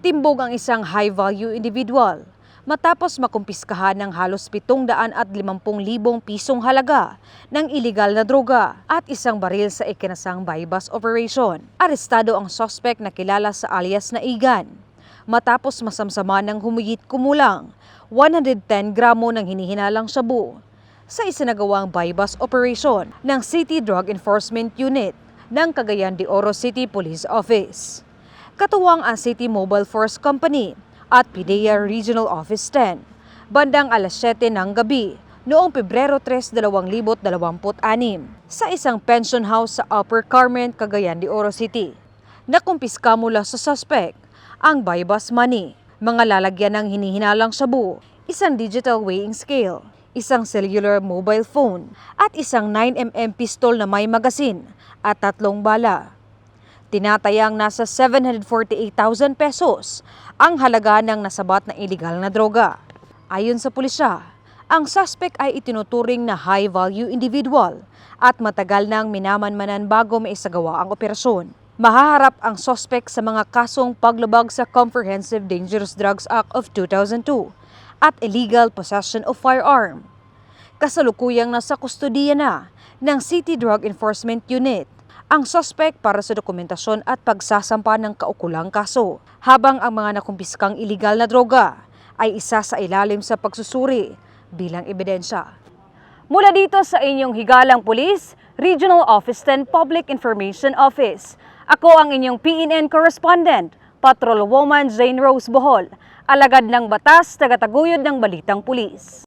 Timbog ang isang high-value individual matapos makumpiskahan ng halos 750,000 pisong halaga ng iligal na droga at isang baril sa ikinasang buy-bust operation. Arestado ang suspect na kilala sa alias na Igan matapos masamsama ng humigit kumulang 110 gramo ng hinihinalang shabu sa isinagawang buy-bust operation ng City Drug Enforcement Unit ng Cagayan de Oro City Police Office. Katuwang ang City Mobile Force Company at PIDEA Regional Office 10, bandang alas 7 ng gabi noong Pebrero 3, 2026 sa isang pension house sa Upper Carmen, Cagayan de Oro City. Nakumpiska mula sa suspect ang buy-bust money, mga lalagyan ng hinihinalang shabu, isang digital weighing scale, isang cellular mobile phone at isang 9mm pistol na may magasin at 3 bala. Tinatayang nasa 748,000 pesos ang halaga ng nasabat na iligal na droga. Ayon sa pulisya, ang suspect ay itinuturing na high-value individual at matagal nang minamanmanan bago maisagawa ang operasyon. Mahaharap ang suspect sa mga kasong paglabag sa Comprehensive Dangerous Drugs Act of 2002 at illegal possession of firearm. Kasalukuyang nasa kustodiya na ng City Drug Enforcement Unit ang suspect para sa dokumentasyon at pagsasampa ng kaukulang kaso, habang ang mga nakumpiskang iligal na droga ay isa sa ilalim sa pagsusuri bilang ebidensya. Mula dito sa inyong higalang pulis, Regional Office 10 Public Information Office, ako ang inyong PNN correspondent, Patrolwoman Jane Rose Bohol, alagad ng batas, tagataguyod ng Balitang Pulis.